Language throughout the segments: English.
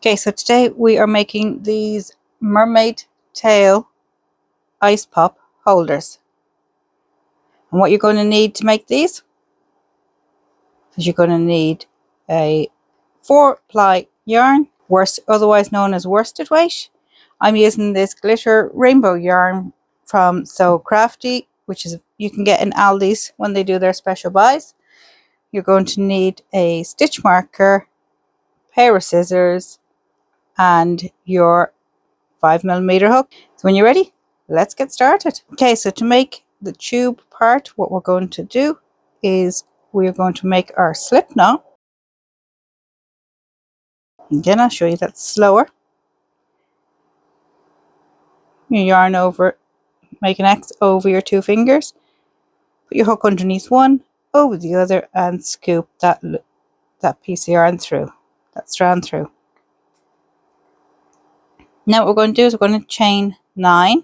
Okay, so today we are making these mermaid tail ice pop holders. And what you're going to need to make these is you're going to need a 4-ply yarn, otherwise known as worsted weight. I'm using this glitter rainbow yarn from So Crafty, which is you can get in Aldi's when they do their special buys. You're going to need a stitch marker, pair of scissors, and your 5mm hook. So when you're ready, let's get started. Okay, so to make the tube part, what we're going to do is we're going to make our slip knot. Again, I'll show you that slower. You yarn over, make an X over your 2 fingers, put your hook underneath one, over the other, and scoop that piece of yarn through, that strand through. Now what we're going to do is we're going to chain 9,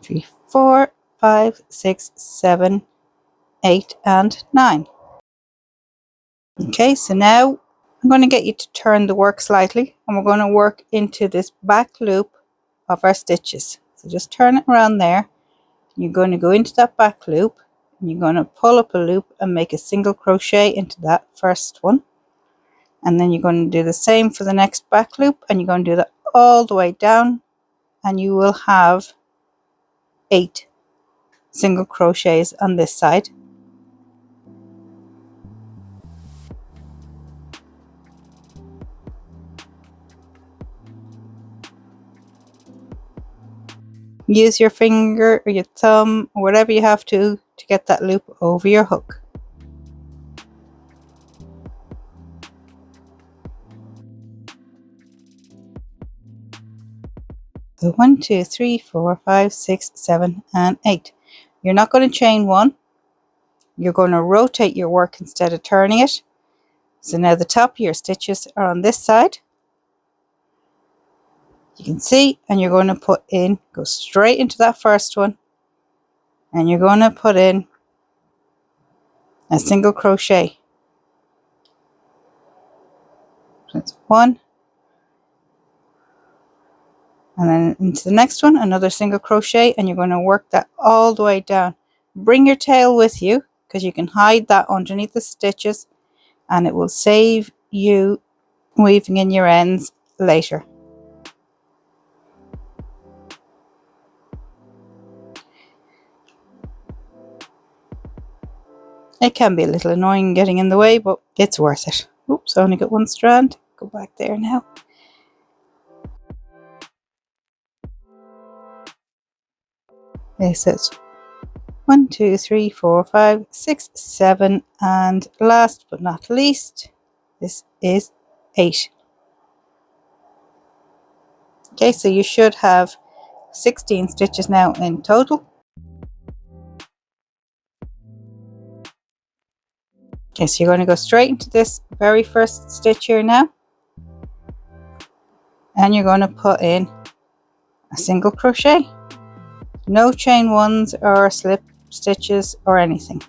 3, 4, 5, 6, 7, 8, and 9. Okay, so now I'm going to get you to turn the work slightly, and we're going to work into this back loop of our stitches. So just turn it around there. You're going to go into that back loop, and you're going to pull up a loop and make a single crochet into that first one. And then you're going to do the same for the next back loop, and you're going to do that all the way down, and you will have 8 single crochets on this side. Use your finger or your thumb or whatever you have to get that loop over your hook. So 1, 2, 3, 4, 5, 6, 7, and 8. You're not going to chain 1. You're going to rotate your work instead of turning it. So now the top of your stitches are on this side. You can see, and you're going to go straight into that first one, and you're going to put in a single crochet. That's 1, and then into the next one, another single crochet, and you're going to work that all the way down. Bring your tail with you, because you can hide that underneath the stitches, and it will save you weaving in your ends later. It can be a little annoying getting in the way, but it's worth it. Oops, I only got 1 strand. Go back there now. Okay, so it's 1, 2, 3, 4, 5, 6, 7, and last but not least, this is 8. Okay, so you should have 16 stitches now in total. Okay, so you're going to go straight into this very first stitch here now, and you're going to put in a single crochet. No chain 1s or slip stitches or anything.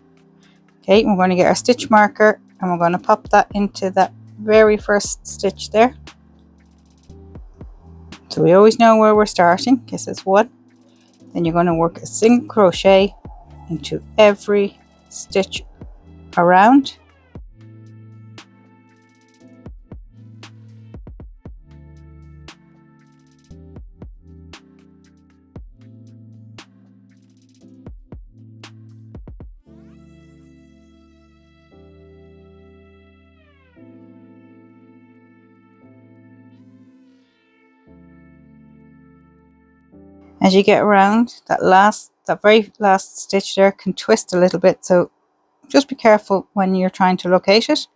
Okay, we're going to get our stitch marker, and we're going to pop that into that very first stitch there. So we always know where we're starting. Okay, so it's 1. Then you're going to work a single crochet into every stitch around. As you get around, that very last stitch there can twist a little bit, so just be careful when you're trying to locate it.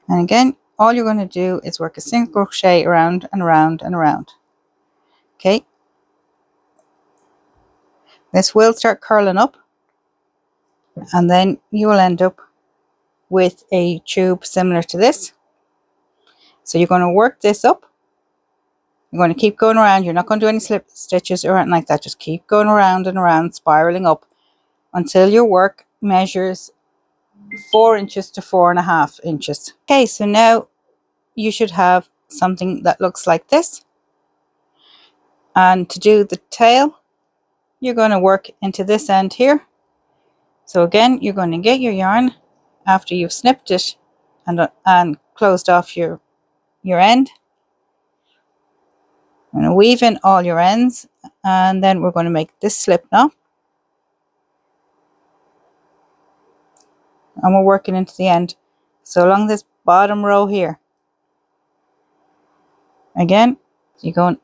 And again, all you're going to do is work a single crochet around and around and around. Okay, this will start curling up, and then you will end up with a tube similar to this. So you're going to work this up. You're going to keep going around. You're not going to do any slip stitches or anything like that. Just keep going around and around, spiraling up until your work measures 4 inches to 4.5 inches. Okay, so now you should have something that looks like this. And to do the tail, you're going to work into this end here. So again, you're going to get your yarn after you've snipped it and closed off your end. I'm going to weave in all your ends, and then we're going to make this slip knot. And we're working into the end. So along this bottom row here. Again, you're going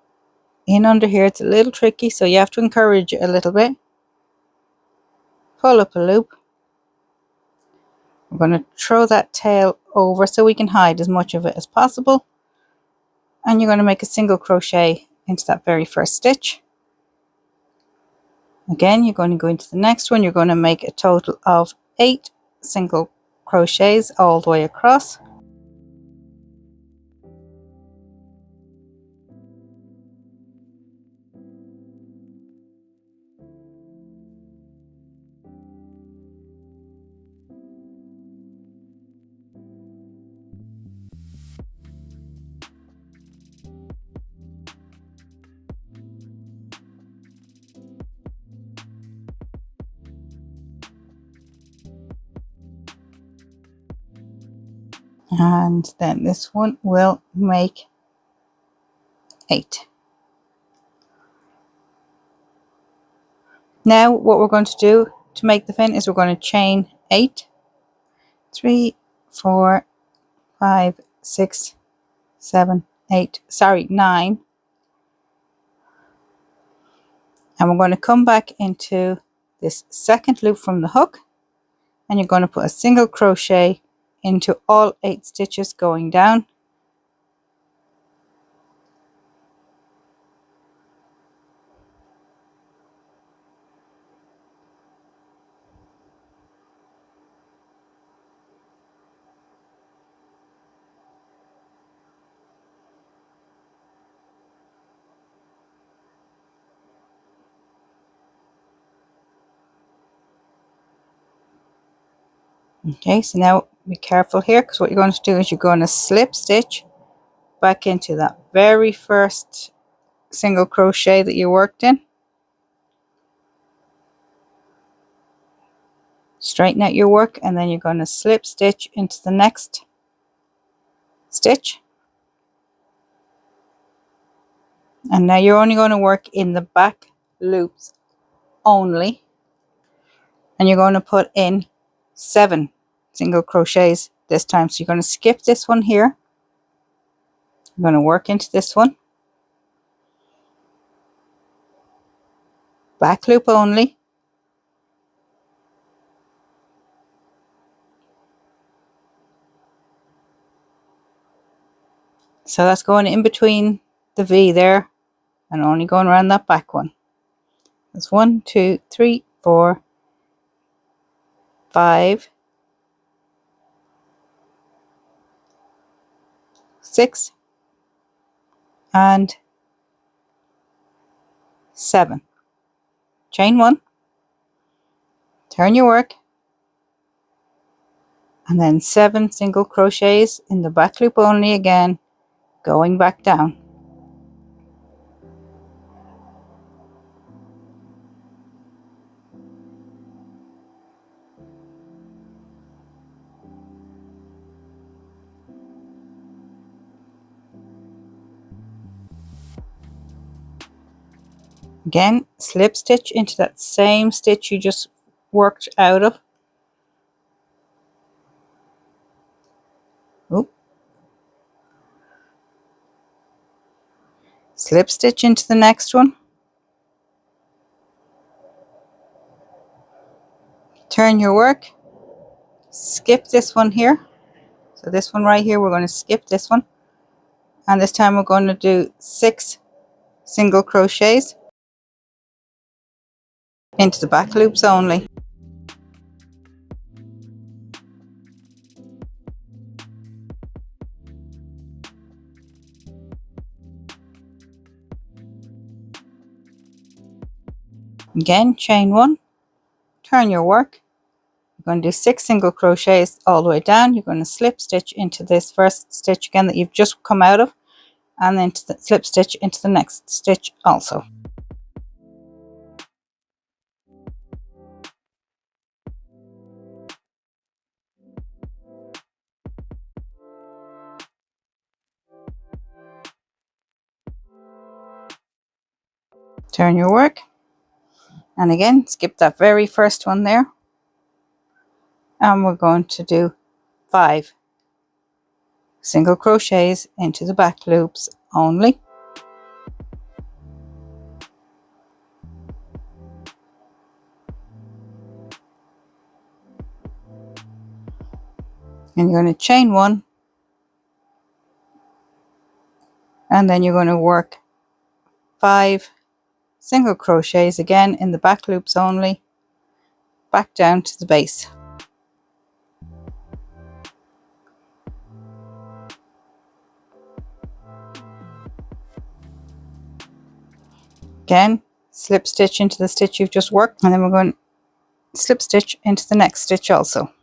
in under here. It's a little tricky, so you have to encourage it a little bit. Pull up a loop. We're going to throw that tail over so we can hide as much of it as possible. And you're going to make a single crochet into that very first stitch. Again, you're going to go into the next one. You're going to make a total of 8 single crochets all the way across. And then this one will make 8. Now what we're going to do to make the fin is we're going to chain 8, 3, 4, 5, 6, 7, 8, sorry, 9. And we're going to come back into this second loop from the hook, and you're going to put a single crochet into all 8 stitches going down. Okay, so now be careful here, because what you're going to do is you're going to slip stitch back into that very first single crochet that you worked in. Straighten out your work, and then you're going to slip stitch into the next stitch. And now you're only going to work in the back loops only, and you're going to put in 7 single crochets this time. So you're going to skip this one here. You're going to work into this one, back loop only, so that's going in between the V there and only going around that back one. That's 1, 2, 3, 4, 5, 6, and 7. Chain 1, turn your work, and then 7 single crochets in the back loop only again, going back down. Again, slip stitch into that same stitch you just worked out of. Oop. Slip stitch into the next one. Turn your work. Skip this one here. So this one right here, we're going to skip this one. And this time we're going to do 6 single crochets into the back loops only. Again, chain 1, turn your work, You're going to do 6 single crochets all the way down. You're going to slip stitch into this first stitch again that you've just come out of, and then slip stitch into the next stitch also. Turn your work, and again skip that very first one there, and we're going to do 5 single crochets into the back loops only. And you're going to chain 1, and then you're going to work 5 single crochets again in the back loops only, back down to the base. Again, slip stitch into the stitch you've just worked, and then we're going to slip stitch into the next stitch also.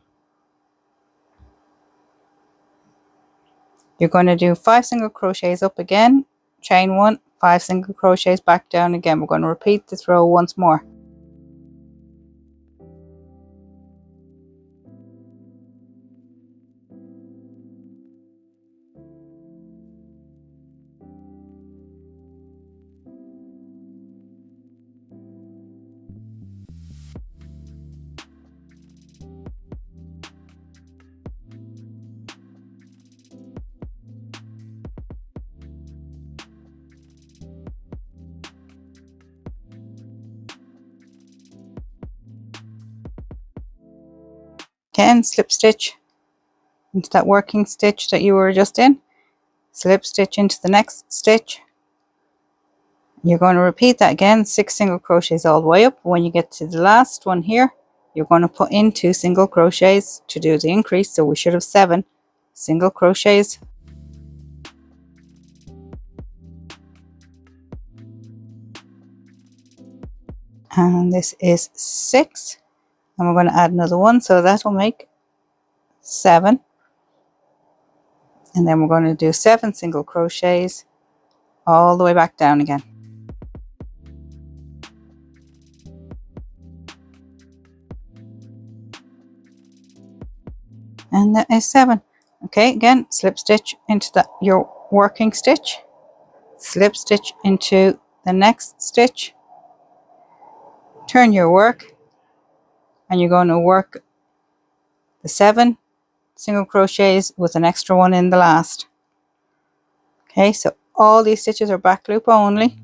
You're going to do 5 single crochets up again, chain 1, 5 single crochets back down again. We're going to repeat this row once more. Again, slip stitch into that working stitch that you were just in, slip stitch into the next stitch. You're going to repeat that again, 6 single crochets all the way up. When you get to the last one here, you're going to put in 2 single crochets to do the increase, so we should have 7 single crochets. And this is 6, and we're going to add another one, so that will make 7. And then we're going to do 7 single crochets all the way back down again. And that is 7. Okay, again, slip stitch into your working stitch, slip stitch into the next stitch, turn your work, and you're going to work the 7 single crochets with an extra one in the last. Okay, so all these stitches are back loop only.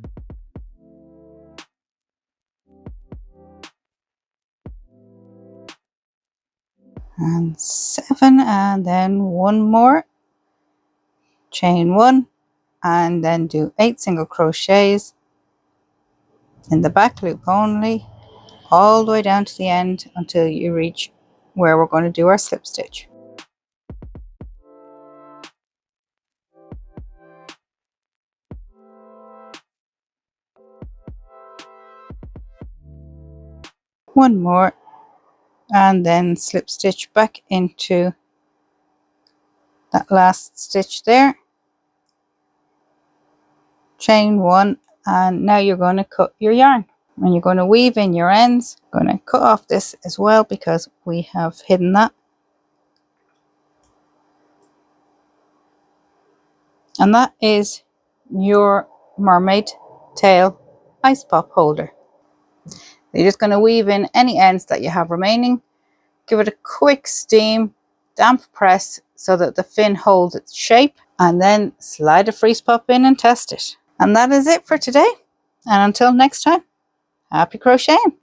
And 7, and then one more, chain 1, and then do 8 single crochets in the back loop only, all the way down to the end until you reach where we're going to do our slip stitch. One more, and then slip stitch back into that last stitch there, chain 1, and now you're going to cut your yarn. And you're going to weave in your ends. I'm going to cut off this as well because we have hidden that. And that is your mermaid tail ice pop holder. You're just going to weave in any ends that you have remaining. Give it a quick steam, damp press so that the fin holds its shape, and then slide a freeze pop in and test it. And that is it for today. And until next time, happy crocheting!